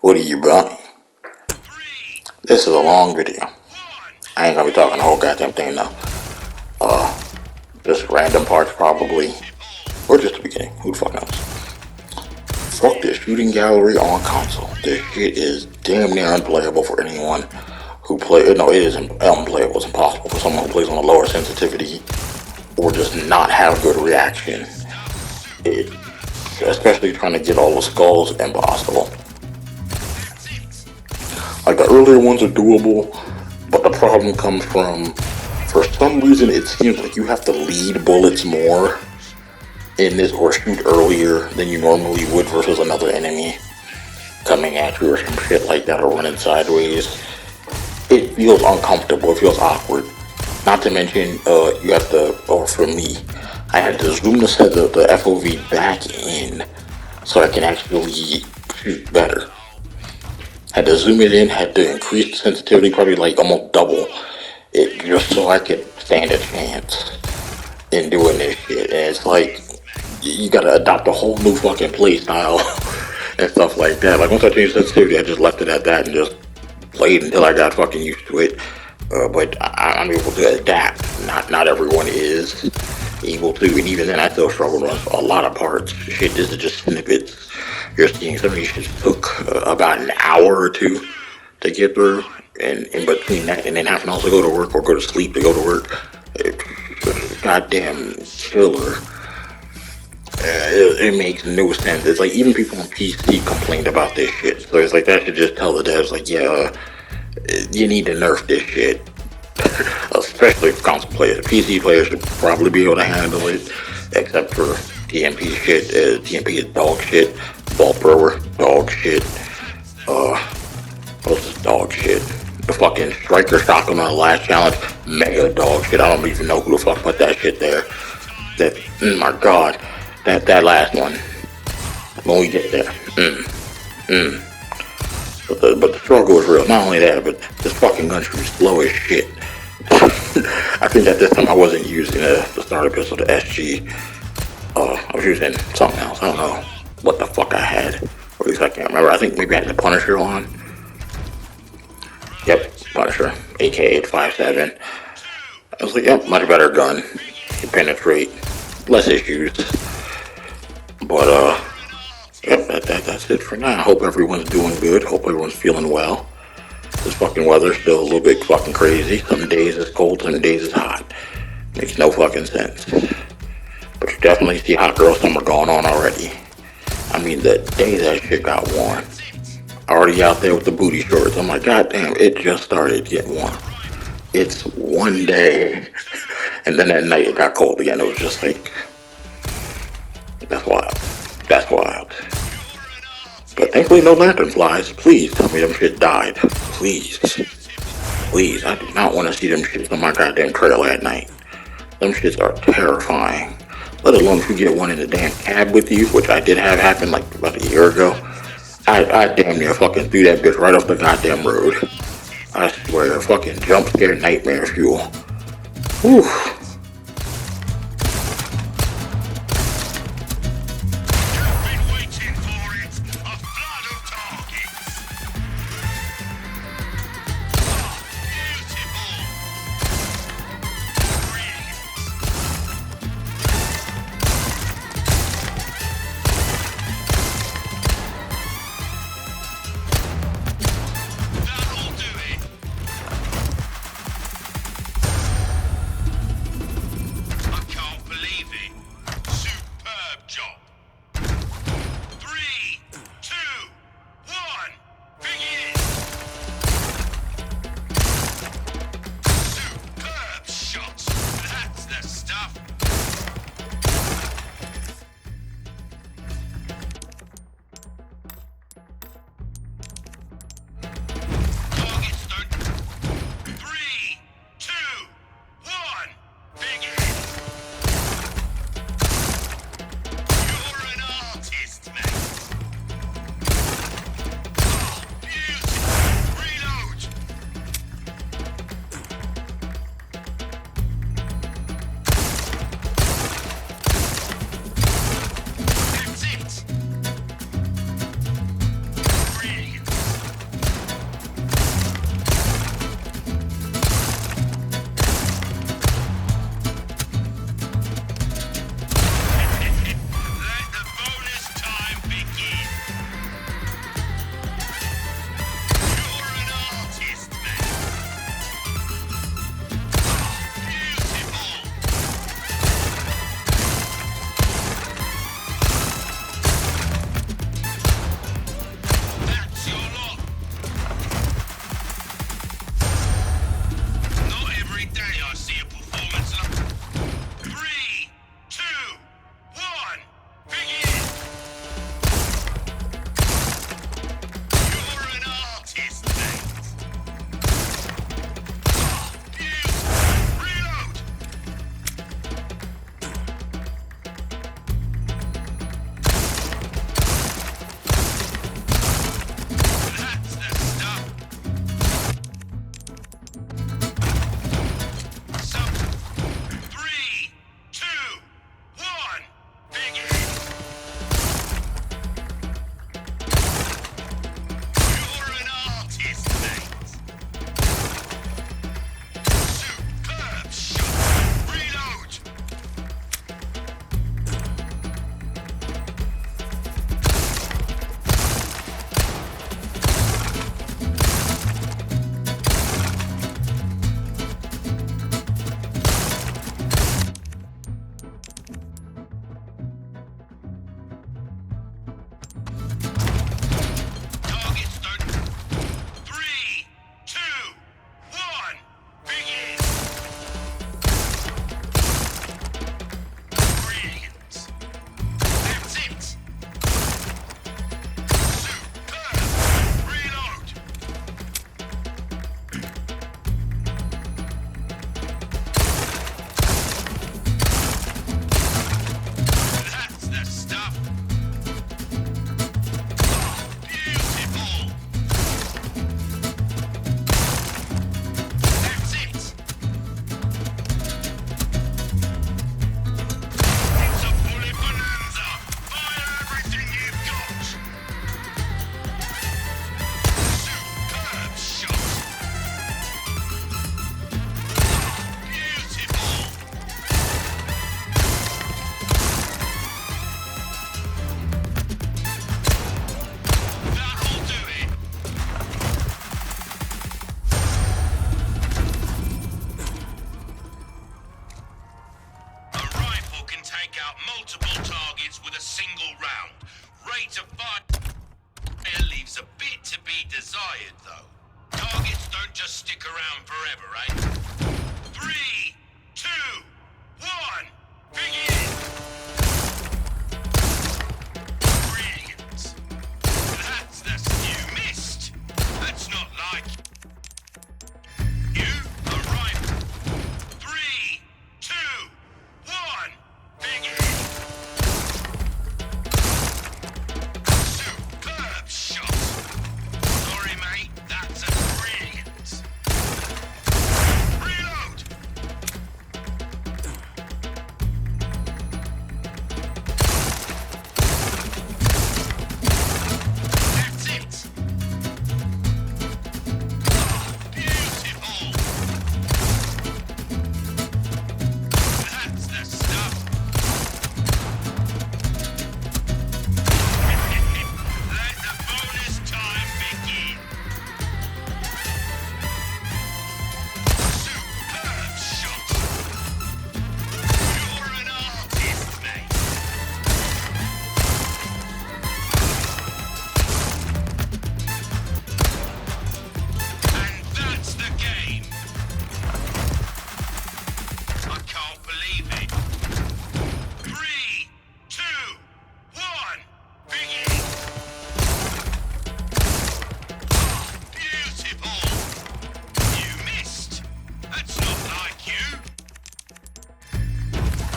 What are you buying? This is a long video. I ain't gonna be talking the whole goddamn thing now. Just random parts probably. Or just the beginning. Who the fuck knows? Fuck this shooting gallery on console. This shit is damn near unplayable for anyone who play. No, it isn't unplayable. It's impossible for someone who plays on a lower sensitivity or just not have good reaction. It, especially trying to get all the skulls, impossible. Like the earlier ones are doable, but the problem comes from, for some reason, it seems like you have to lead bullets more in this or shoot earlier than you normally would versus another enemy coming at you or some shit like that or running sideways. It feels uncomfortable, it feels awkward. Not to mention, you have to, or for me, I had to zoom the FOV back in so I can actually shoot better. Had to zoom it in, had to increase the sensitivity, probably like almost double it, just so I could stand a chance in doing this shit. And it's like, you gotta adopt a whole new fucking play style and stuff like that. Like once I changed sensitivity, I just left it at that and just played until I got fucking used to it. But I'm able to adapt. Not everyone is able to, and even then I still struggle with a lot of parts. Shit, this is just snippets. You're seeing some of these shit took about an hour or two to get through, and in between that, and then having to also go to work or go to sleep to go to work. Goddamn killer. It makes no sense. It's like even people on PC complained about this shit. So it's like that should just tell the devs like, yeah, you need to nerf this shit. Especially for console players. PC players should probably be able to handle it, except for TMP shit. TMP is dog shit. Ball thrower, dog shit. What's this dog shit? The fucking striker shotgun on the last challenge, mega dog shit. I don't even know who the fuck put that shit there. That, oh my god. That last one, when we get there, But the struggle is real. Not only that, but this fucking gun is slow as shit. I think at this time I wasn't using the starter pistol, the SG. I was using something else. I don't know what the fuck I had. Or at least I can't remember. I think maybe I had the Punisher on. Yep, Punisher, AK-857. I was like, yep, much better gun. Can penetrate, less issues. But, yep, that's it for now. Hope everyone's doing good. Hope everyone's feeling well. This fucking weather's still a little bit fucking crazy. Some days it's cold, some days it's hot. Makes no fucking sense. But you definitely see hot girl summer going on already. I mean, the day that shit got warm. Already out there with the booty shorts. I'm like, goddamn, it just started getting warm. It's one day. And then at night it got cold again. It was just like, that's wild. That's wild. But thankfully no lantern flies. Please tell me them shit died. Please. Please. I do not want to see them shits on my goddamn trailer at night. Them shits are terrifying. Let alone if you get one in the damn cab with you, which I did have happen like about a year ago. I damn near fucking threw that bitch right off the goddamn road. I swear, fucking jump scare nightmare fuel. Whew. Rate of fire leaves a bit to be desired, though. Targets don't just stick around forever, eh? 3, 2, 1, begin! Brilliant. That's you missed. That's not like you. All right. 3, 2, 1, begin! Superb shot. Sorry, mate. That's a brilliant. Reload. That's it. Beautiful. That's the stuff. Let the bonus time begin. Superb shot. You're an artist, mate. And that's the game. I can't believe it. 3, 2, 1, begin! Beautiful! You missed! That's not like you!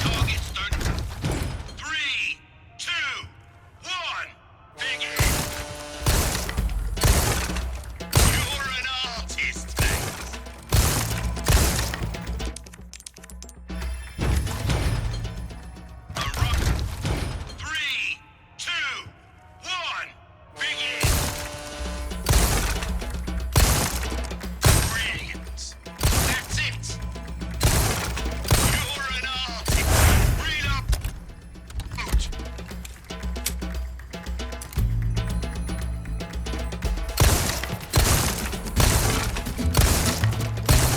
Targets don't... 3, 2, 1, begin! You're an artist, mate! A rock. 3, 2, 1, begin! Brilliant. That's it. You're an artist. Reload.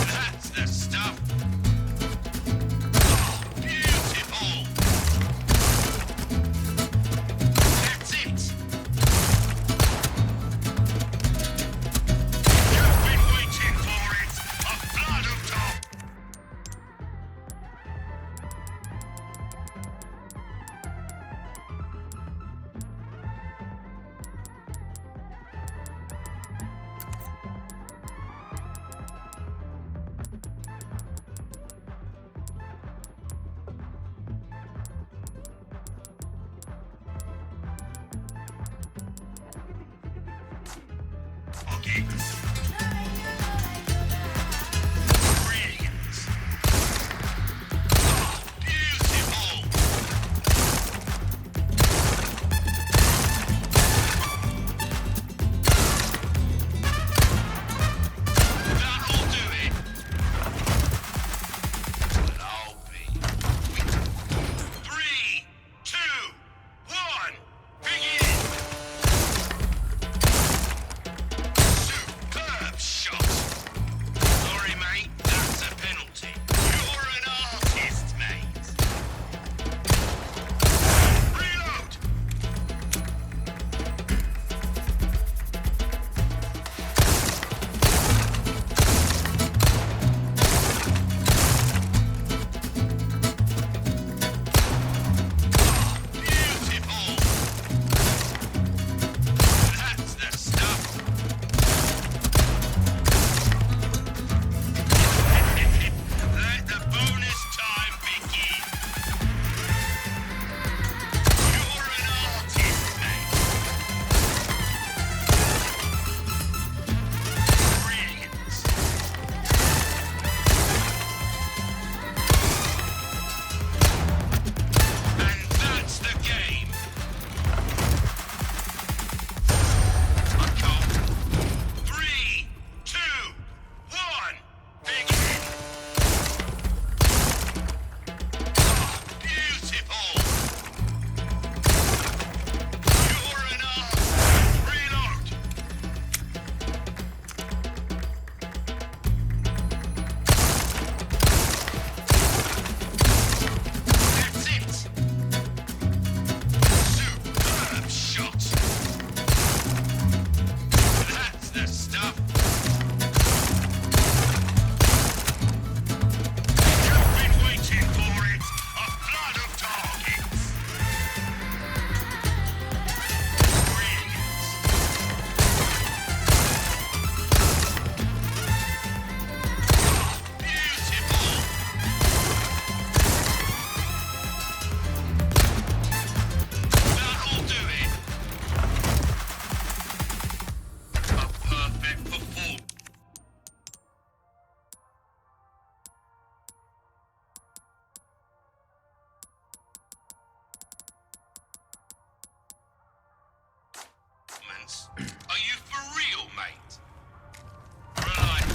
That's the stuff. Beautiful. That's it. You've been waiting for it. A flood of top. Okay. Brilliant. Beautiful. That'll do it. But I'll be. 3, 2, 1, begin! rounds. Are you for real, mate? Right.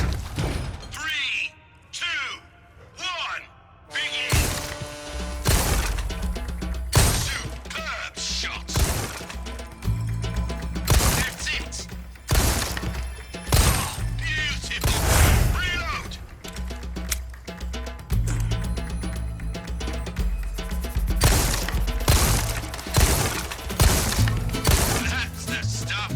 3, 2, 1, begin! Superb shot! That's it! Oh, beautiful! Reload! That's the stuff!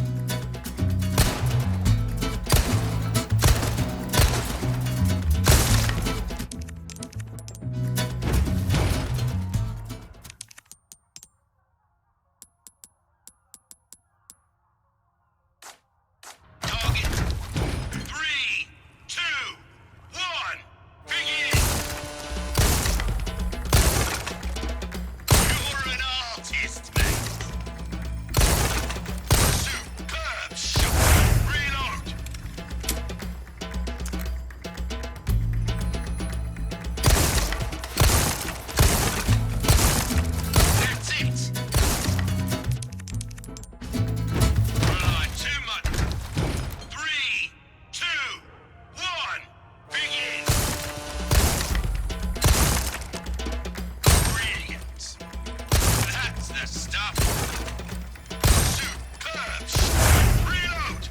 Target. 3, 2, 1, begin! You're an artist, mate! Superb shot! Reload! That's it! Right, too much! 3, 2, 1, begin! Brilliant! That's the stuff! Superb shot! Reload!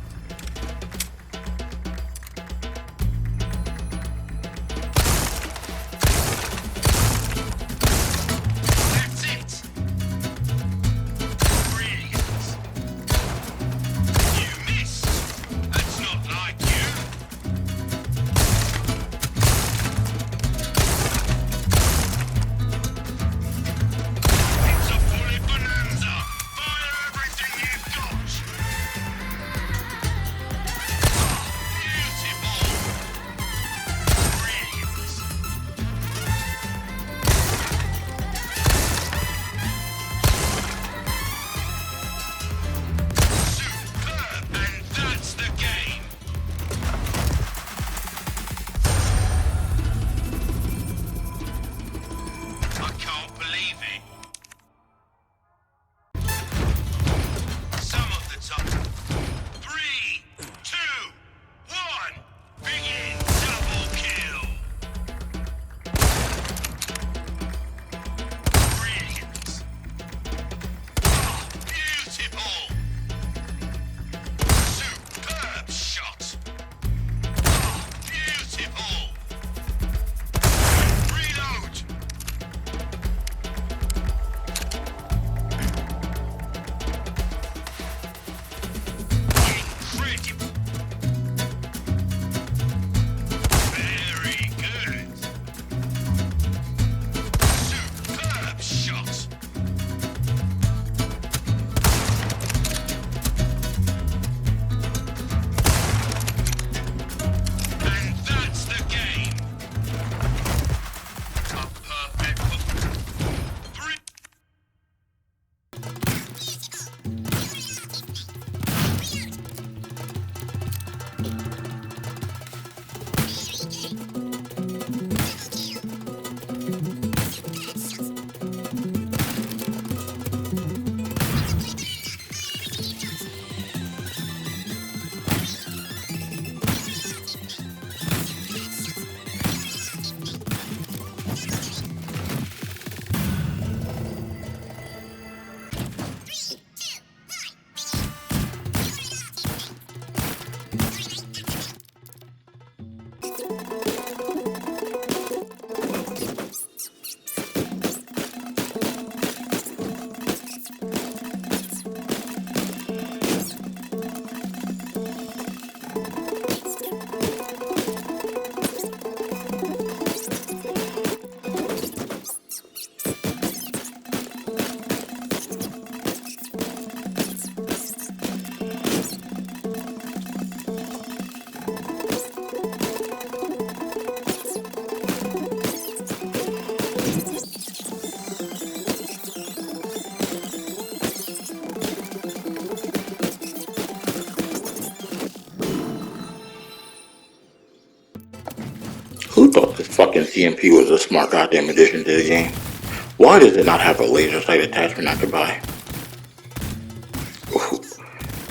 That's it! Brilliant! You missed! That's not like you! It's a fully bonanza! Fire everything you've got! Beautiful! Brilliant! Superb! And that's the game! I can't believe it. Some of the time. 3, 2, 1, begin! Double kill! Brilliant! Oh, beautiful! Superb shot! Oh, beautiful! Reload! Incredible! Very good! Superb shot! And that's the game! A perfect 3. Who thought this fucking CMP was a smart goddamn addition to the game? Why does it not have a laser sight attachment I could buy?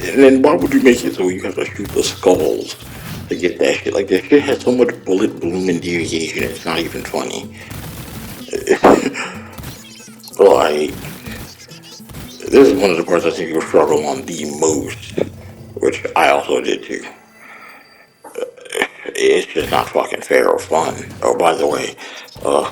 And then why would you make it so you have to shoot the skulls to get that shit? Like, that shit has so much bullet bloom and deviation, it's not even funny. Like, this is one of the parts I think you'll struggle on the most, which I also did too. It's just not fucking fair or fun. Oh, by the way, uh,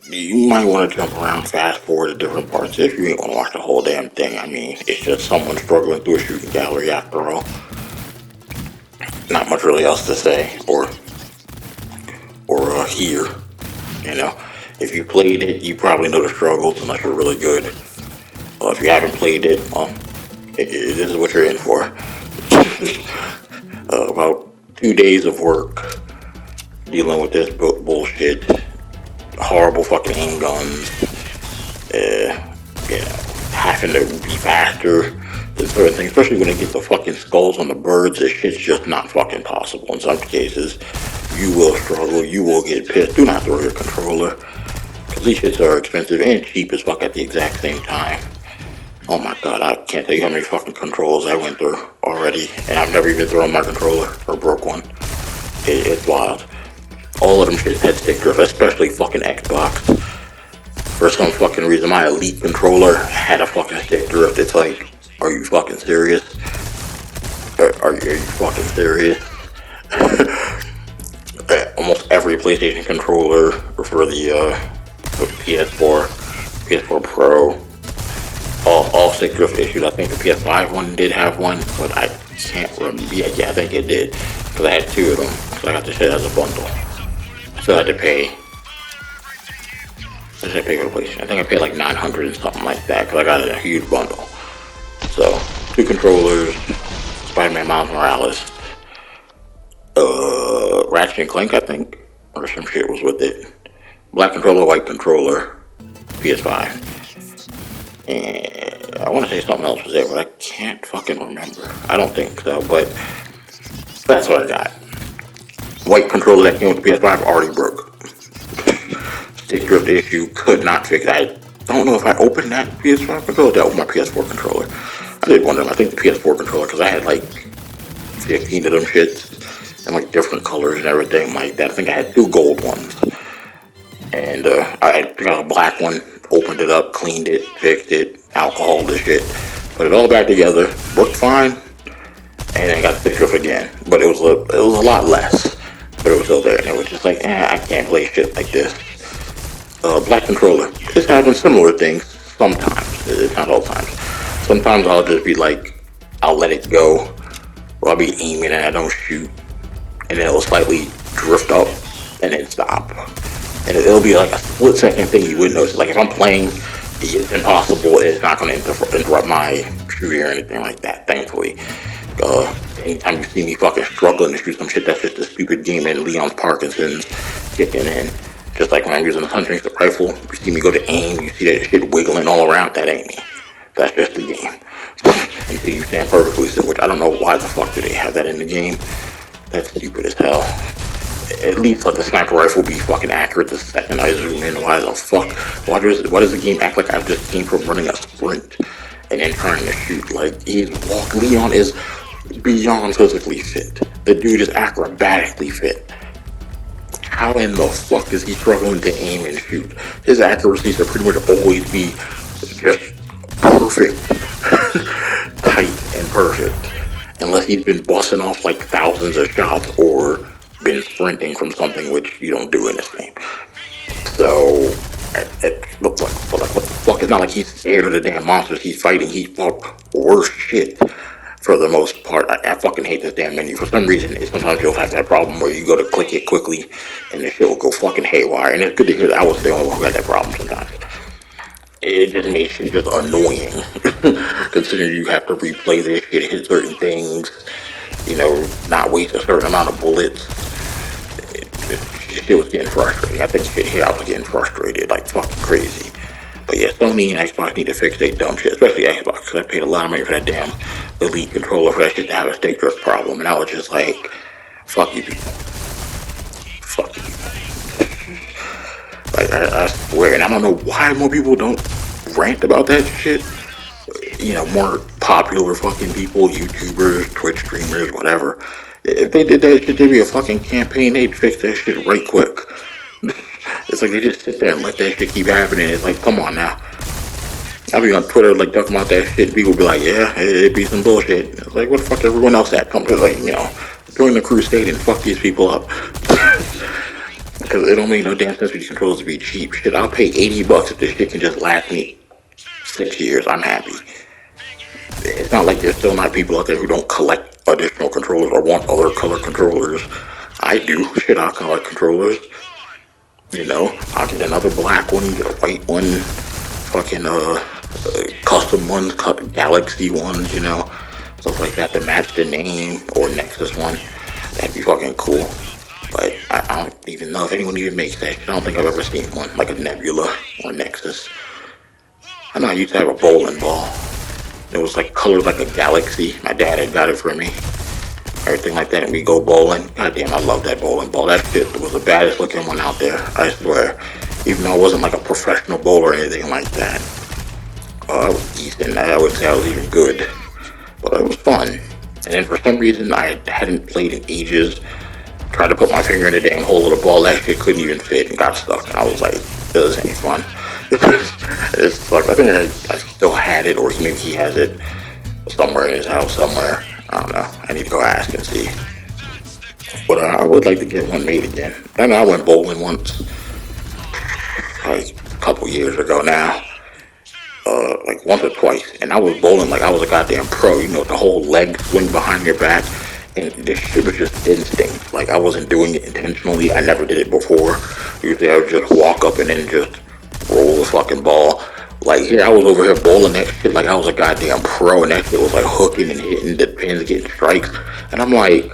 you might want to jump around, fast forward to different parts if you ain't want to watch the whole damn thing. I mean, it's just someone struggling through a shooting gallery after all. Not much really else to say or hear. You know, if you played it, you probably know the struggles unless you're really good. If you haven't played it, this is what you're in for. About 2 days of work dealing with this bullshit, horrible fucking aim guns, having to be faster than certain things, especially when they get the fucking skulls on the birds. This shit's just not fucking possible. In some cases, you will struggle, you will get pissed. Do not throw your controller, because these shits are expensive and cheap as fuck at the exact same time. Oh my god, I can't tell you how many fucking controls I went through already, and I've never even thrown my controller or broke one. It's wild. All of them shits had stick drift, especially fucking Xbox. For some fucking reason, my Elite controller had a fucking stick drift. It's like, are you fucking serious? Are you fucking serious? Almost every PlayStation controller for the PS4, PS4 Pro, all stick drift issues. I think the PS5 one did have one, but I can't remember. Yeah, I think it did, because I had two of them. So I got the shit as a bundle. So I had to pay. I think I paid like 900 and something like that, because I got it in a huge bundle. So, 2 controllers, Spider-Man Miles Morales, Ratchet and Clank, I think, or some shit was with it. Black controller, white controller, PS5. And I want to say something else was there, but I can't fucking remember. I don't think so, but that's what I got. White controller that came with the PS5 already broke. Stick drift issue, could not fix it. I don't know if I opened that PS5 controller, that was my PS4 controller. I did one of them, I think the PS4 controller, because I had like 15 of them shits, and like different colors and everything like that. I think I had 2 gold ones, and I got a black one, opened it up, cleaned it, fixed it, alcohol this shit, put it all back together, worked fine, and then got stick drift again. But it was a lot less, but it was still there, and it was just like, I can't play shit like this. Black controller. It's having similar things sometimes. It's not all times. Sometimes I'll just be like, I'll let it go, or I'll be aiming and I don't shoot, and then it'll slightly drift up and then stop. And it'll be like a split second thing you wouldn't notice. Like if I'm playing, it's impossible. It's not going to interrupt my shooting or anything like that, thankfully. Anytime you see me fucking struggling to shoot some shit, that's just a stupid game and Leon's Parkinson's kicking in. Just like when I'm using a hunting rifle, you see me go to aim, you see that shit wiggling all around, that ain't me. That's just the game. Until you stand perfectly still, which I don't know why the fuck do they have that in the game. That's stupid as hell. At least let the sniper rifle be fucking accurate the second I zoom in. Why the fuck? Why does the game act like I just came from running a sprint and then trying to shoot? Like, Leon is beyond physically fit. The dude is acrobatically fit. How in the fuck is he struggling to aim and shoot? His accuracy should pretty much always be just perfect. Tight and perfect. Unless he's been busting off like thousands of shots or been sprinting from something, which you don't do in this game. So, it looks like, what the fuck? It's not like he's scared of the damn monsters he's fighting. He fought worse shit. For the most part, I fucking hate this damn menu. For some reason, sometimes you'll have that problem where you go to click it quickly and the shit will go fucking haywire. And it's good to hear that I was the only one who had that problem sometimes. It just makes it just annoying. Considering you have to replay this shit, hit certain things, not waste a certain amount of bullets. It was getting frustrating. I think shit here I was getting frustrated like fucking crazy. But yeah, Sony and Xbox need to fix their dumb shit, especially Xbox, because I paid a lot of money for that damn Elite controller for that shit to have a stick drift problem, and I was just like, fuck you people. Fuck you people. Like, I swear, and I don't know why more people don't rant about that shit. more popular fucking people, YouTubers, Twitch streamers, whatever. If they did that shit, there'd be a fucking campaign. They'd fix that shit right quick. It's like they just sit there and let that shit keep happening. It's like, come on now. I'll be on Twitter like talking about that shit. People be like, yeah, it'd be some bullshit. It's like, what the fuck everyone else at? Come to join the crusade and fuck these people up. Because it don't make no damn sense for these controllers to be cheap. Shit, I'll pay $80 if this shit can just last me 6 years. I'm happy. It's not like there's still not people out there who don't collect additional controllers or want other color controllers. I do. Shit, I'll collect controllers. I'll get another black one, get a white one, fucking custom ones, Galaxy ones, stuff like that to match the name, or Nexus one. That'd be fucking cool. But I don't even know if anyone even makes that. I don't think I've ever seen one, like a Nebula or Nexus. I know I used to have a bowling ball. It was like colored like a galaxy. My dad had got it for me. Everything like that, and we go bowling. Goddamn, I love that bowling ball. That shit was the baddest looking one out there, I swear. Even though I wasn't like a professional bowler or anything like that. I was decent. I would say I was even good. But it was fun. And then for some reason, I hadn't played in ages. Tried to put my finger in the dang hole of the ball. That shit couldn't even fit and got stuck. And I was like, this ain't fun. It's fucked. I think I still had it, or maybe he has it somewhere in his house somewhere. I don't know. I need to go ask and see. But I would like to get one made again. I know I went bowling once, like a couple years ago now. Like once or twice, and I was bowling like I was a goddamn pro. The whole leg swing behind your back, and this shit was just instinct. Like I wasn't doing it intentionally. I never did it before. Usually I would just walk up and then just roll the fucking ball. Like here, I was over here bowling that shit like I was a goddamn pro, and that shit was like hooking and hitting the pins, getting strikes, and I'm like,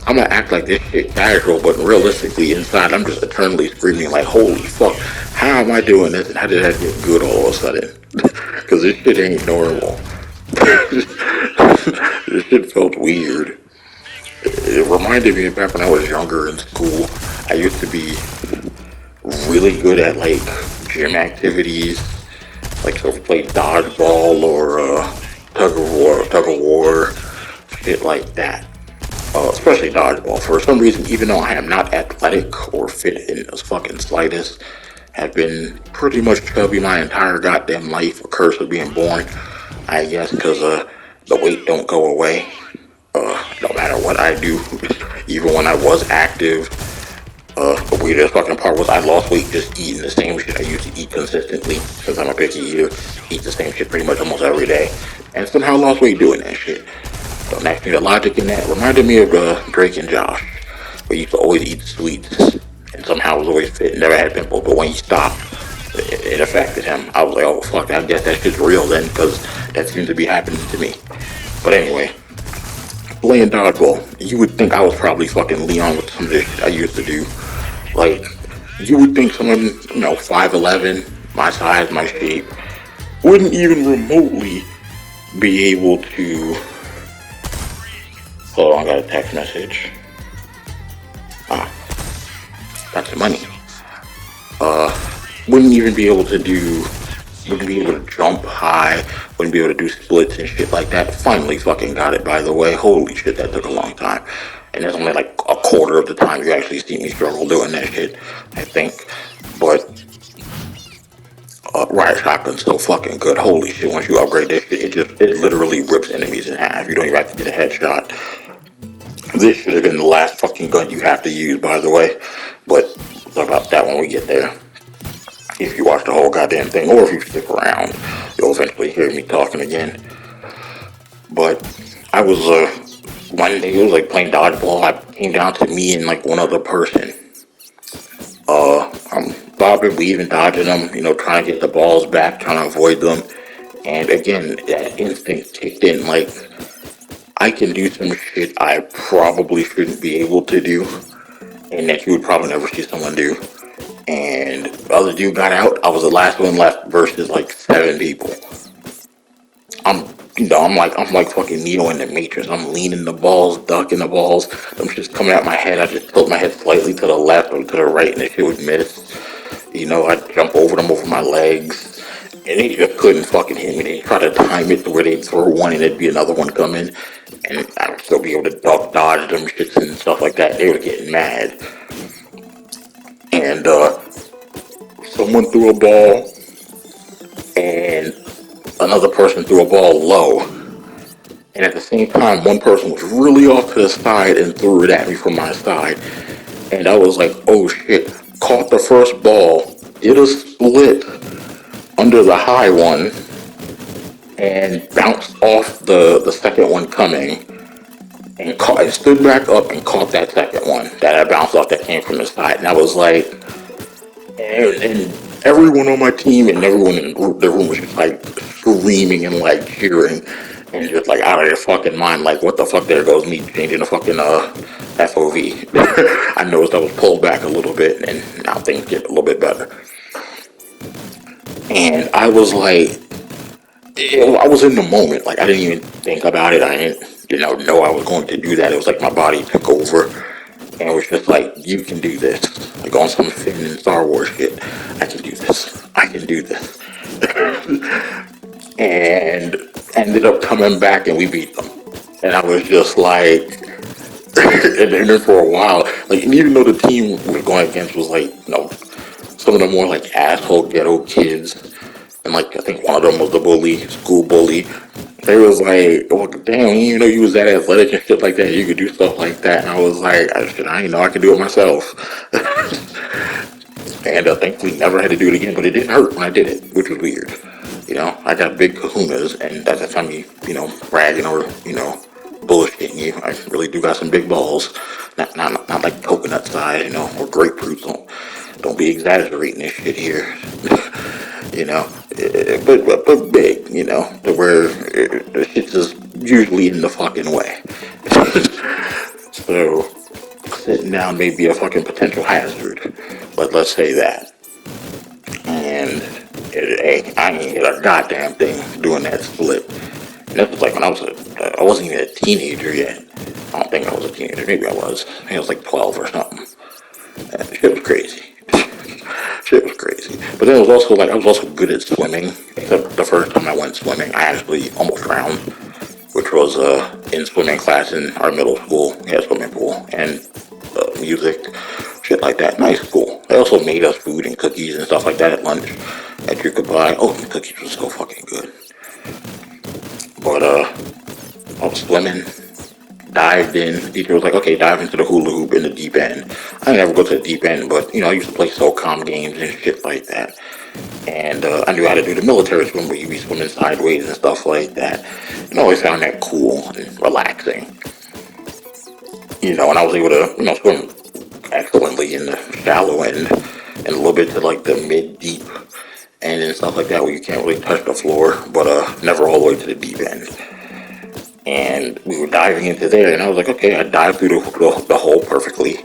I'm gonna act like this shit casual, but realistically inside I'm just eternally screaming like, holy fuck, how am I doing this and how did that get good all of a sudden? Because this shit ain't normal. This shit felt weird. It reminded me of back when I was younger in school. I used to be really good at like gym activities, like so we played dodgeball or tug of war, shit like that. Especially dodgeball. For some reason, even though I am not athletic or fit in the fucking slightest, have been pretty much chubby my entire goddamn life, a curse of being born, I guess, because the weight don't go away. No matter what I do, even when I was active. The weirdest fucking part was I lost weight just eating the same shit I used to eat consistently, because I'm a picky eater, eat the same shit pretty much almost every day, and somehow lost weight doing that shit. Don't ask me the logic in that. Reminded me of Drake and Josh. We used to always eat sweets, and somehow was always fit, never had pimples, but when he stopped, it affected him. I was like, oh fuck, I guess that shit's real then, because that seems to be happening to me. But anyway, playing dodgeball, you would think I was probably fucking Leon with some of this shit I used to do. Like, you would think someone, 5'11", my size, my shape, wouldn't even remotely be able to... Hold on, I got a text message. Got some money. Wouldn't even be able to wouldn't be able to jump high, wouldn't be able to do splits and shit like that. Finally fucking got it, by the way. Holy shit, that took a long time. And that's only like a quarter of the time you actually see me struggle doing that shit, I think. But, riot shotgun's so fucking good. Holy shit, once you upgrade this shit, it literally rips enemies in half. You don't even have to get a headshot. This should have been the last fucking gun you have to use, by the way. But we'll talk about that when we get there. If you watch the whole goddamn thing, or if you stick around, you'll eventually hear me talking again. But I was, one day, it was like playing dodgeball. I came down to me and like one other person. I'm bobbing, weaving, dodging them, trying to get the balls back, trying to avoid them. And again, that instinct kicked in, like, I can do some shit I probably shouldn't be able to do, and that you would probably never see someone do. And the other dude got out. I was the last one left versus like 7 people. I'm like fucking Neo in the Matrix. I'm leaning the balls, ducking the balls. I'm just coming out my head. I just tilt my head slightly to the left or to the right, and the shit would miss. I jump over them over my legs, and they just couldn't fucking hit me. They tried to time it to where they'd throw one and there'd be another one coming, and I would still be able to dodge them shits and stuff like that. They were getting mad, and someone threw a ball, and another person threw a ball low, and at the same time, one person was really off to the side and threw it at me from my side, and I was like, oh shit! Caught the first ball, did a split under the high one, and bounced off the second one coming, and I stood back up and caught that second one that I bounced off that came from the side, and I was like, and everyone on my team and everyone in the room was just like screaming and like cheering and just like out of their fucking mind, like what the fuck? There goes me changing the fucking FOV. I noticed I was pulled back a little bit, and now things get a little bit better. And I was like, I was in the moment. Like I didn't even think about it. I didn't, know I was going to do that. It was like my body took over, and it was just like, you can do this. Like on some Finn and Star Wars shit. I can do this. I can do this. And ended up coming back, and we beat them. And I was just like, and then for a while, like, and even though the team we were going against was like, some of the more like asshole ghetto kids, and like I think one of them was the bully, school bully. They was like, well, damn, you know you was that athletic and shit like that. You could do stuff like that. And I was like, I didn't know I could do it myself. And thankfully never had to do it again, but it didn't hurt when I did it, which was weird. I got big kahunas, and that's the time bragging or, bullshitting you. I really do got some big balls. Not like coconut size, or grapefruits. Don't be exaggerating this shit here. But big, to where the shit's just usually in the fucking way. So, sitting down may be a fucking potential hazard. Let's say that. And I ain't hit a goddamn thing doing that split. And that was like when I wasn't even a teenager yet. I don't think I was a teenager. Maybe I was. Maybe I was like 12 or something. Shit was crazy. Shit was crazy. But then I was also good at swimming. Except the first time I went swimming, I actually almost drowned, which was in swimming class in our middle school. We had a swimming pool and music, shit like that. Nice school. They also made us food and cookies and stuff like that at lunch that you could buy. Oh, the cookies were so fucking good. But I was swimming, dived in. The teacher was like, okay, dive into the hula hoop in the deep end. I didn't ever go to the deep end, but I used to play SOCOM games and shit like that. And I knew how to do the military swim, where you be swimming sideways and stuff like that. And I always found that cool and relaxing. And I was able to, swim excellently in the shallow end and a little bit to like the mid-deep end and stuff like that, where you can't really touch the floor, but never all the way to the deep end. And we were diving into there, and I was like, okay, I dived through the hole perfectly,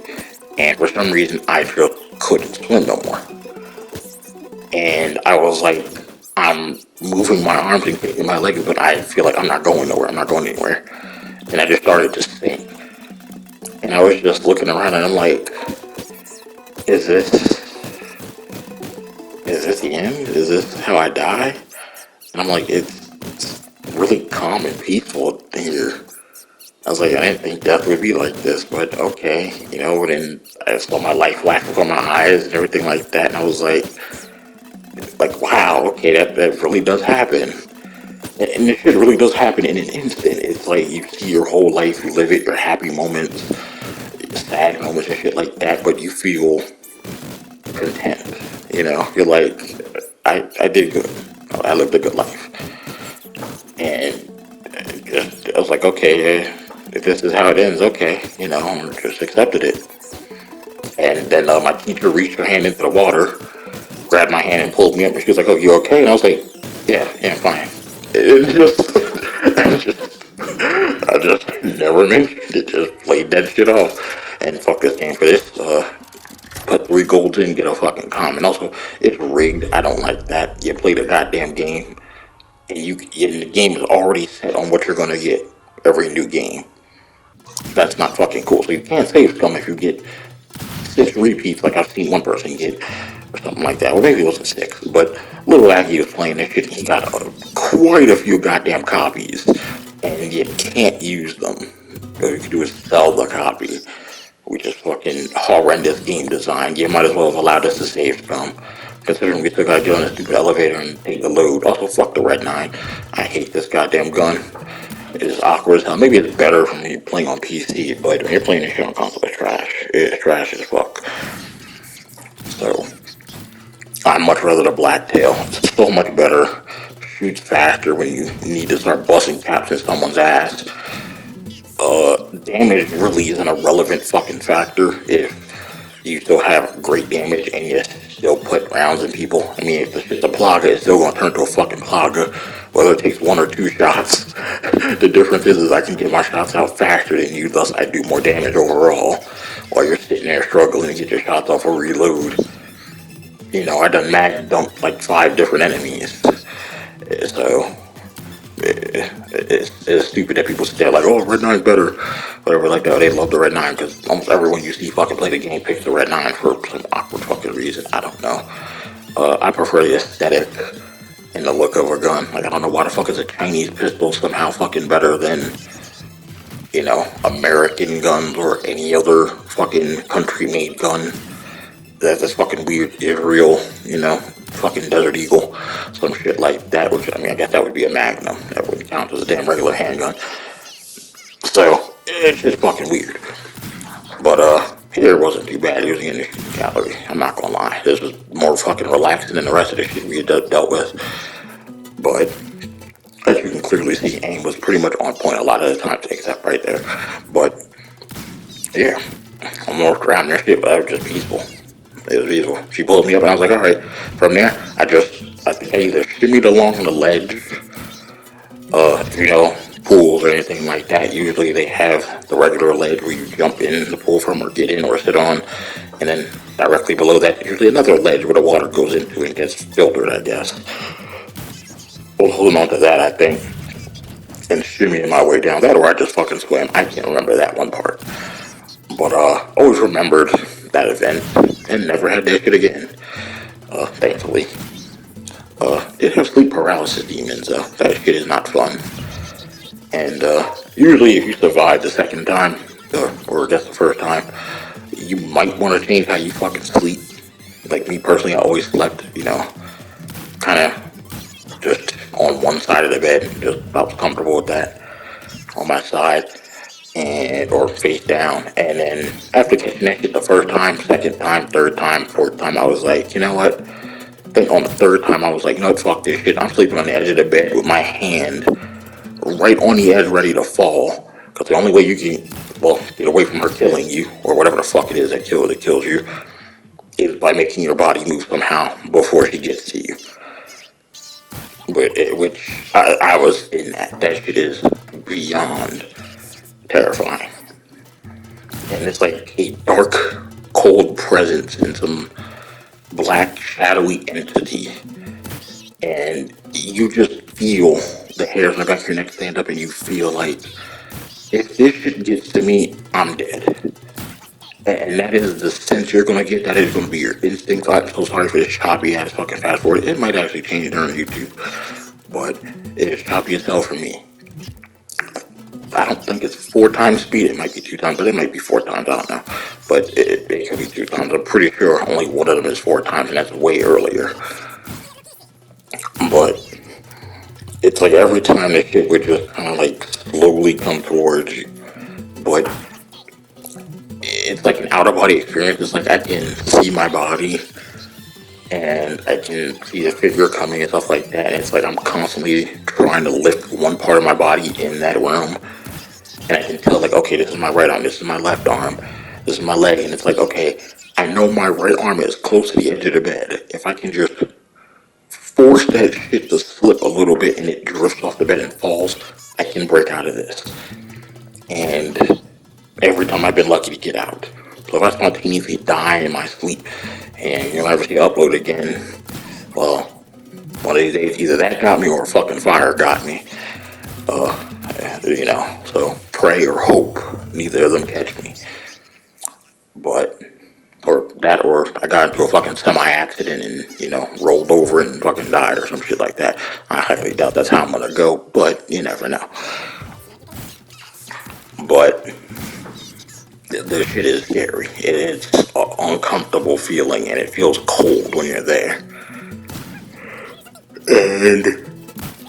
and for some reason I just couldn't swim no more. And I was like, I'm moving my arms and kicking my legs, but I feel like I'm not going nowhere. I'm not going anywhere. And I just started to sink. And I was just looking around, and I'm like, is this the end? Is this how I die? And I'm like, it's really calm and peaceful here. I was like, I didn't think death would be like this, but okay, and then I saw my life flash before my eyes and everything like that, and I was like, wow, okay, that really does happen. And this shit really does happen in an instant. It's like you see your whole life, you live it, your happy moments, sad moments and shit like that, but you feel content. You're like, I did good. I lived a good life. And I was like, okay, if this is how it ends, okay, I just accepted it. And then my teacher reached her hand into the water, grabbed my hand and pulled me up, and she was like, oh, you okay? And I was like, yeah, I'm fine. It just, I just never mentioned it, just played that shit off. And fuck this game for this, put 3 golds in, get a fucking com. And also, it's rigged, I don't like that. You play the goddamn game, and the game is already set on what you're gonna get every new game. That's not fucking cool. So you can't save some if you get 6 repeats like I've seen one person get. or something like that. Or maybe it was a 6. But little Aggie was playing this shit. He got quite a few goddamn copies, and you can't use them. What you can do is sell the copy, which is fucking horrendous game design. You might as well have allowed us to save from. Considering we took out Jonas' stupid elevator and take the load. Also, fuck the Red 9. I hate this goddamn gun. It is awkward as hell. Maybe it's better when you're playing on PC, but when you're playing this shit on console, it's trash. It's trash as fuck. So, I'd much rather the Blacktail. It's so much better. Shoots faster when you need to start busting caps in someone's ass. Damage really isn't a relevant fucking factor if you still have great damage and you still put rounds in people. I mean, if it's just a Plaga, it's still gonna turn to a fucking Plaga, whether it takes 1 or 2 shots. The difference is I can get my shots out faster than you, thus I do more damage overall, while you're sitting there struggling to get your shots off a reload. You know, I done mag dumped like 5 different enemies, so it's stupid that people say like, oh, Red 9's better, whatever like that. They love the Red 9 because almost everyone you see fucking play the game picks the Red 9 for some awkward fucking reason. I don't know. I prefer the aesthetic and the look of a gun. Like, I don't know why the fuck is a Chinese pistol somehow fucking better than, you know, American guns or any other fucking country-made gun. That's fucking weird. It's real, you know, fucking Desert Eagle, some shit like that, which, I mean, I guess that would be a Magnum. That wouldn't count as a damn regular handgun. So, it's just fucking weird. But, here wasn't too bad using an issue gallery. I'm not gonna lie. This was more fucking relaxing than the rest of the shit we had dealt with. But, as you can clearly see, aim was pretty much on point a lot of the times, except right there. But, yeah, I walked around there shit, but I was just peaceful. It was peaceful. She pulled me up and I was like, alright. From there, I think I either shimmied along the ledge, you know, pools or anything like that. Usually they have the regular ledge where you jump in the pool from or get in or sit on. And then directly below that, usually another ledge where the water goes into and gets filtered, I guess. Well, holding on to that, I think, and shimmying my way down that, or I just fucking swam. I can't remember that one part. But, always remembered that event and never had that shit again. Thankfully. It has sleep paralysis demons, though. That shit is not fun. And, usually if you survive the second time, or I guess the first time, you might want to change how you fucking sleep. Like me personally, I always slept, you know, kind of just on one side of the bed. Just, I was comfortable with that. On my side. And or face down, and then after catching that shit the first time, second time, third time, fourth time, I was like, you know what? I think on the third time I was like, no, fuck this shit. I'm sleeping on the edge of the bed with my hand right on the edge, ready to fall. Because the only way you can, well, get away from her killing you, or whatever the fuck it is that kills you, is by making your body move somehow before she gets to you. Which I was in that. That shit is beyond terrifying. And it's like a dark, cold presence and some black, shadowy entity. And you just feel the hairs on the back of your neck stand up and you feel like, if this shit gets to me, I'm dead. And that is the sense you're gonna get. That is gonna be your instinct. I'm so sorry for this choppy ass fucking fast forward. It might actually change during YouTube. But it is choppy as hell for me. I don't think it's 4 times speed. It might be 2 times, but it might be 4 times. I don't know. But it could be 2 times. I'm pretty sure only one of them is 4 times, and that's way earlier. But it's like every time the shit would just kind of like slowly come towards you. But it's like an out-of-body experience. It's like I can see my body, and I can see the figure coming and stuff like that. And it's like I'm constantly trying to lift one part of my body in that realm. And I can tell, like, okay, this is my right arm, this is my left arm, this is my leg. And it's like, okay, I know my right arm is close to the edge of the bed. If I can just force that shit to slip a little bit and it drifts off the bed and falls, I can break out of this. And every time I've been lucky to get out. So if I spontaneously die in my sleep and you'll never see upload again, well, one of these days either that got me or a fucking fire got me. You know, so pray or hope neither of them catch me. But Or that, or I got into a fucking semi-accident and, rolled over and fucking died or some shit like that. I highly doubt that's how I'm gonna go, but you never know. But this shit is scary. It's an uncomfortable feeling, and it feels cold when you're there. And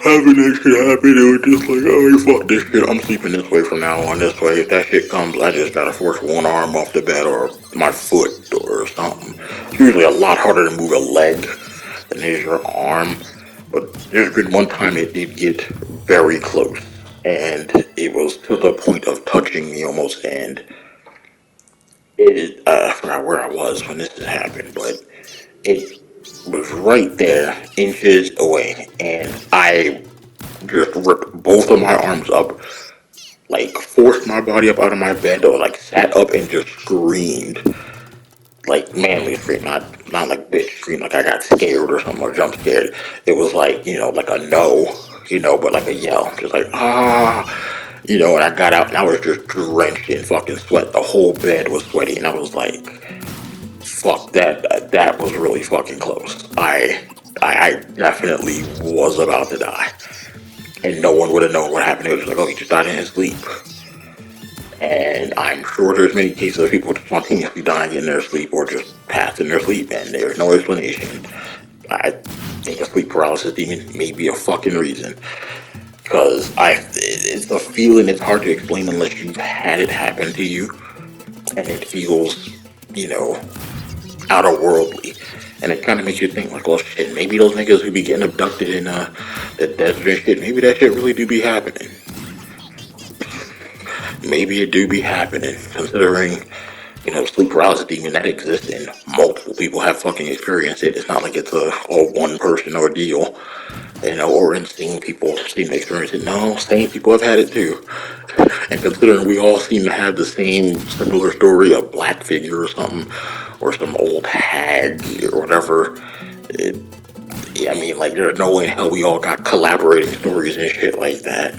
having that shit happen, it was just like, oh, fuck this shit. I'm sleeping this way from now on. This way, if that shit comes, I just gotta force one arm off the bed or my foot or something. It's usually a lot harder to move a leg than it is your arm. But there's been one time it did get very close, and it was to the point of touching me almost, and I forgot where I was when this happened, but it was right there, inches away, and I just ripped both of my arms up, like forced my body up out of my bed, or like sat up and just screamed, like manly scream, not like bitch scream, like I got scared or something or jump scared. It was like like a no, but like a yell, just like ah. And I got out and I was just drenched in fucking sweat. The whole bed was sweaty, and I was like, fuck that. That was really fucking close. I definitely was about to die, and no one would have known what happened. It was just like, oh, he just died in his sleep. And I'm sure there's many cases of people spontaneously dying in their sleep or just passed in their sleep, and there's no explanation. I think a sleep paralysis demon may be a fucking reason. Because it's a feeling it's hard to explain unless you've had it happen to you. And it feels, outer-worldly. And it kind of makes you think, like, well, shit, maybe those niggas who be getting abducted in the desert and shit, maybe that shit really do be happening. Maybe it do be happening, considering, sleep paralysis demon that exists and multiple people have fucking experienced it. It's not like it's a one-person ordeal. Or insane people seem to experience it. No, sane people have had it too. And considering we all seem to have the same similar story, a black figure or something, or some old hag or whatever, there's no way in hell we all got collaborating stories and shit like that.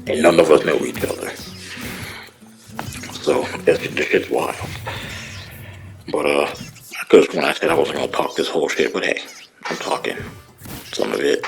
And none of us know each other. So, this shit's wild. But, I could have sworn I said I wasn't gonna talk this whole shit, but hey, I'm talking some of it.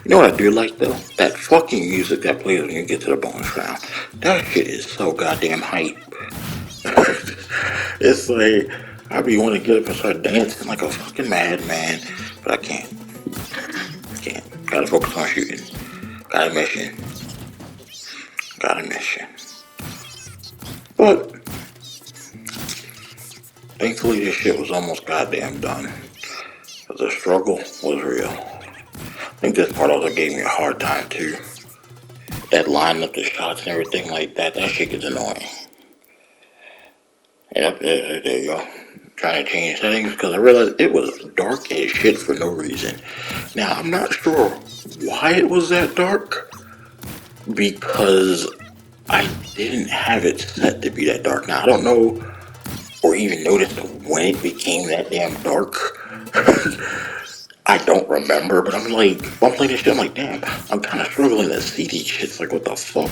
You know what I do like though? That fucking music that plays when you get to the bonus round. That shit is so goddamn hype. It's like I be wanting to get up and start dancing like a fucking madman, but I can't. Gotta focus on shooting. Got a mission. But thankfully this shit was almost goddamn done. But the struggle was real. I think this part also gave me a hard time too. That line up the shots and everything like that, that shit gets annoying. Yep, there you go. Trying to change settings because I realized it was dark as shit for no reason. Now, I'm not sure why it was that dark, because I didn't have it set to be that dark. Now, I don't know or even notice when it became that damn dark. I don't remember, but I'm playing this shit, I'm like, damn, I'm kind of struggling to see these shits, like, what the fuck?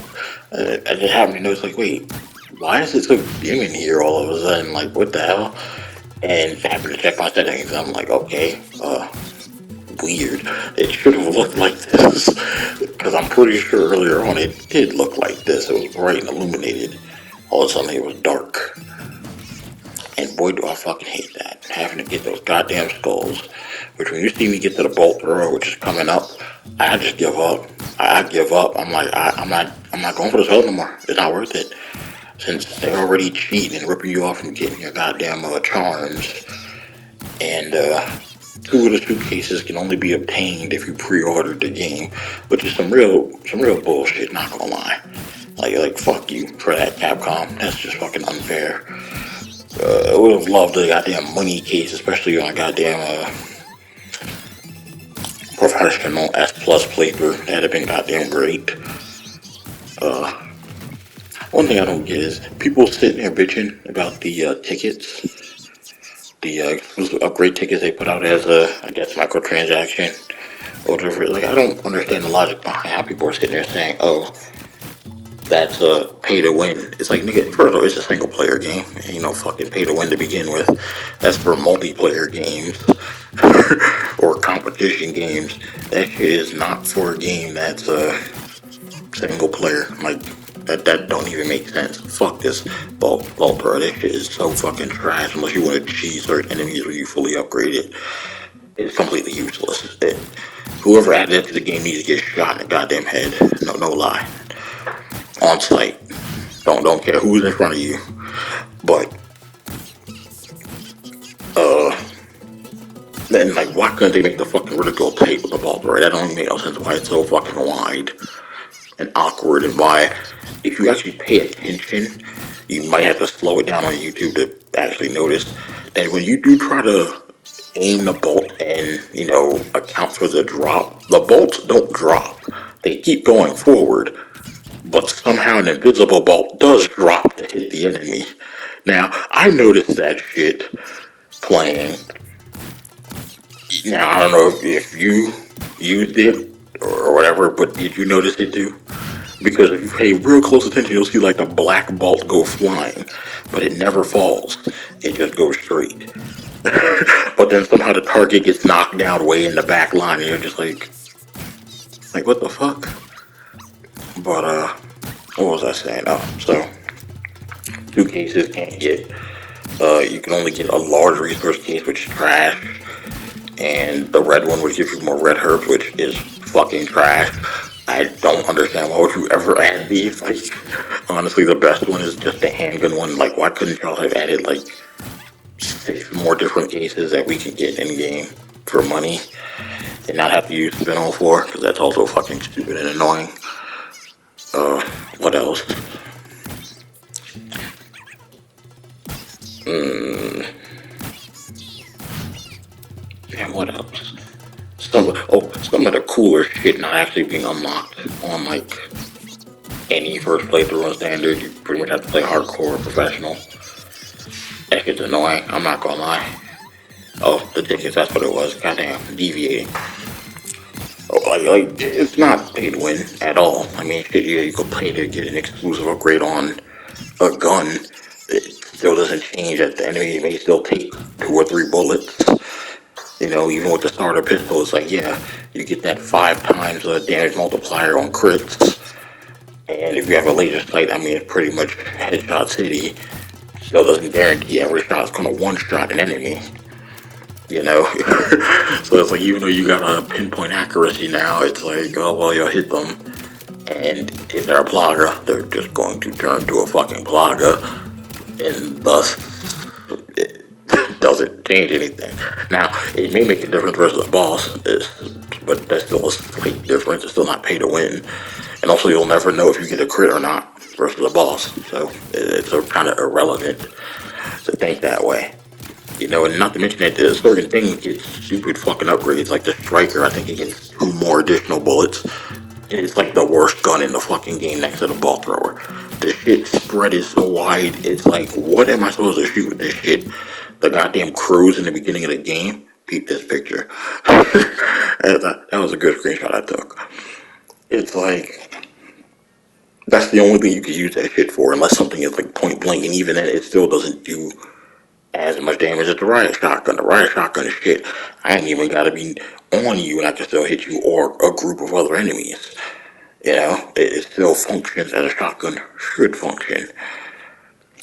I just happened to notice, like, wait, why is it so dim in here all of a sudden? Like, what the hell? And I happened to check my settings, and I'm like, okay, weird. It should have looked like this. Because I'm pretty sure earlier on it did look like this. It was bright and illuminated. All of a sudden it was dark. And boy, do I fucking hate that. Having to get those goddamn skulls. Which when you see me get to the bolt thrower, which is coming up, I just give up. I give up. I'm like, I'm not going for this hell no more. It's not worth it. Since they're already cheating and ripping you off from getting your goddamn charms. And two of the suitcases can only be obtained if you pre-ordered the game, which is some real bullshit, not gonna lie. Like fuck you for that, Capcom. That's just fucking unfair. I would have loved the goddamn money case, especially on a goddamn professional S Plus playthrough. That'd have been goddamn great. One thing I don't get is people sitting there bitching about the tickets, the exclusive upgrade tickets they put out as I guess microtransaction or whatever. Like I don't understand the logic behind how people are sitting there saying, "Oh, that's pay to win." It's like, nigga, first of all, it's a single player game. Ain't no fucking pay to win to begin with. That's for multiplayer games or competition games. That shit is not for a game that's single player. Like that don't even make sense. Fuck this vault, bro. That shit is so fucking trash. Unless you want to cheese certain enemies when you fully upgrade it, it's completely useless. Whoever added that to the game needs to get shot in the goddamn head. No lie. On site. Don't care who's in front of you. But then like why couldn't they make the fucking vertical tape with the vault, right? That don't even make no sense why it's so fucking wide and awkward, and why if you actually pay attention you might have to slow it down on YouTube to actually notice that when you do try to aim the bolt and account for the drop, the bolts don't drop, they keep going forward, but somehow an invisible bolt does drop to hit the enemy. Now I noticed that shit playing. Now I don't know if you used it or whatever, but did you notice it too? Because if you pay real close attention, you'll see like a black bolt go flying, but it never falls. It just goes straight. But then somehow the target gets knocked down way in the back line, and you're just like what the fuck? But what was I saying? Oh, so two cases can't get. You can only get a large resource case, which is trash, and the red one, which gives you more red herbs, which is fucking trash. I don't understand why would you ever add these. Like, honestly, the best one is just the handgun one. Like, why couldn't y'all have added like 6 more different cases that we can get in game for money and not have to use spin-all for? Because that's also fucking stupid and annoying. What else? And what else? Some of the cooler shit not actually being unlocked on like any first playthrough on standard. You pretty much have to play hardcore or professional. That shit's annoying, I'm not gonna lie. Oh, the tickets, that's what it was. Goddamn, deviating. Oh, like it's not pay to win at all. I mean, shit, yeah, you could pay to get an exclusive upgrade on a gun. It still doesn't change that the enemy may still take 2 or 3 bullets. Even with the starter pistol, it's like, yeah, you get that 5 times damage multiplier on crits. And if you have a laser sight, I mean, it's pretty much headshot city. Still doesn't guarantee every shot's gonna one-shot an enemy. So it's like, even though you got a pinpoint accuracy now, it's like, oh, well, you'll hit them. And if they're a plaga, they're just going to turn to a fucking plaga. And thus, it doesn't change anything. Now, it may make a difference versus a boss, but that's still a slight difference. It's still not pay to win. And also, you'll never know if you get a crit or not versus a boss. So, it's kind of irrelevant to think that way. And not to mention that the certain thing gets stupid fucking upgrades. Like the Striker, I think it gets 2 more additional bullets. And it's like the worst gun in the fucking game next to the ball thrower. The shit spread is so wide, it's like, what am I supposed to shoot with this shit? The goddamn crews in the beginning of the game? Peep this picture. That was a good screenshot I took. It's like, that's the only thing you can use that shit for, unless something is like point blank, and even then, it still doesn't do as much damage as the riot shotgun. The riot shotgun is shit. I ain't even gotta be on you and I can still hit you or a group of other enemies. You know, it still functions as a shotgun should function.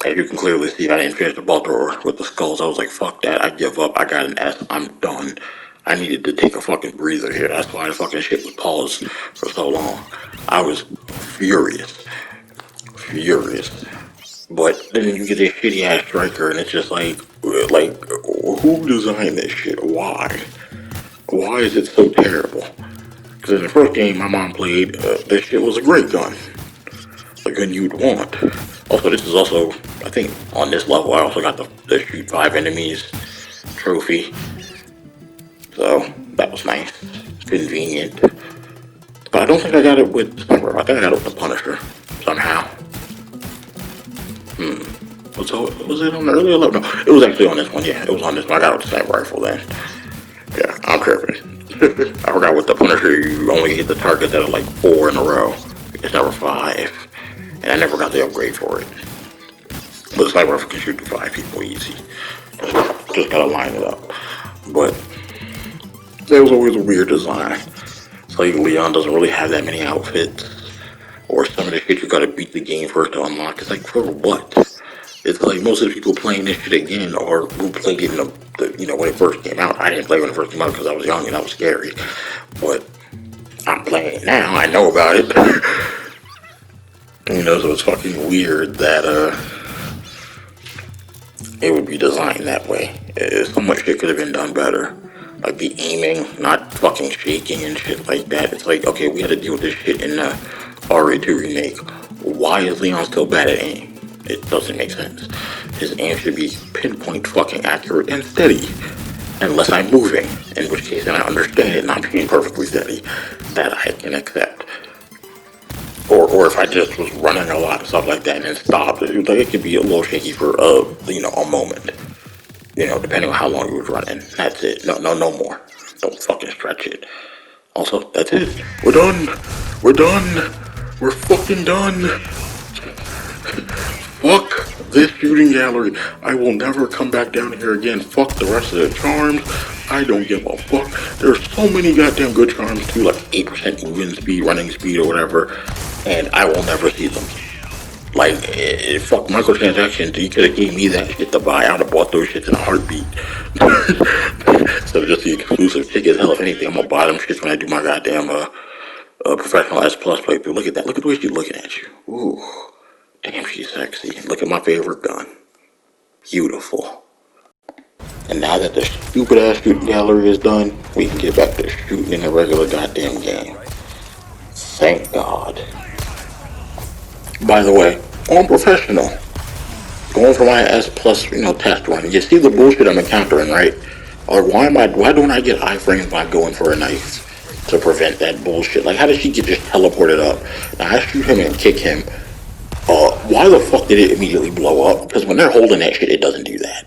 As you can clearly see, I didn't finish the Baltimore with the skulls. I was like, fuck that, I give up, I got an S, I'm done. I needed to take a fucking breather here. That's why the fucking shit was paused for so long. I was furious. Furious. But then you get this shitty ass striker and it's just like, who designed this shit? Why? Why is it so terrible? Because in the first game my mom played, this shit was a great gun. A gun you'd want. Also, this is also, I think, on this level, I also got the shoot 5 enemies trophy. So, that was nice. Convenient. But I don't think I got it with Sniper. I think I got it with the Punisher. Somehow. Was it on the earlier level? No, it was actually on this one, yeah. It was on this one. I got it with the Sniper Rifle then. Yeah, I'm tripping. I forgot with the Punisher, you only hit the target that are like 4 in a row. It's never 5. And I never got the upgrade for it. But the Sniper Rifle can shoot to 5 people easy. Just gotta line it up. But there was always a weird design. It's like Leon doesn't really have that many outfits. Or some of the shit you gotta beat the game first to unlock. It's like, for what? It's like most of the people playing this shit again or who played it in when it first came out. I didn't play when it first came out because I was young and that was scary. But I'm playing it now. I know about it. So it's fucking weird that it would be designed that way. So much shit could have been done better. Like the aiming, not fucking shaking and shit like that. It's like, okay, we had to deal with this shit in the RE2 remake. Why is Leon still bad at aim? It doesn't make sense. His aim should be pinpoint fucking accurate and steady. Unless I'm moving, in which case then I understand it not being perfectly steady. That I can accept. Or if I just was running a lot of stuff like that and then stopped, it could be a little shaky for a moment. Depending on how long you was running. That's it. No more. Don't fucking stretch it. Also, that's it. We're done. We're done. We're fucking done. Fuck this shooting gallery. I will never come back down here again. Fuck the rest of the charms. I don't give a fuck. There's so many goddamn good charms too, like 8% movement speed, running speed, or whatever, and I will never see them. Like, fuck microtransactions. You could have gave me that shit to buy. I would have bought those shits in a heartbeat. Instead of just the exclusive tickets. Hell, if anything, I'm gonna buy them shits when I do my goddamn professional S Plus playthrough. Look at that. Look at the way she's looking at you. Ooh. Damn, she's sexy. Look at my favorite gun. Beautiful. And now that the stupid ass shooting gallery is done, we can get back to shooting in a regular goddamn game. Thank God. By the way, on professional, going for my S Plus, test run, you see the bullshit I'm encountering, right? Or why don't I get iframes by going for a knife to prevent that bullshit? Like, how did she get just teleported up? Now I shoot him and kick him. Why the fuck did it immediately blow up? Because when they're holding that shit, it doesn't do that.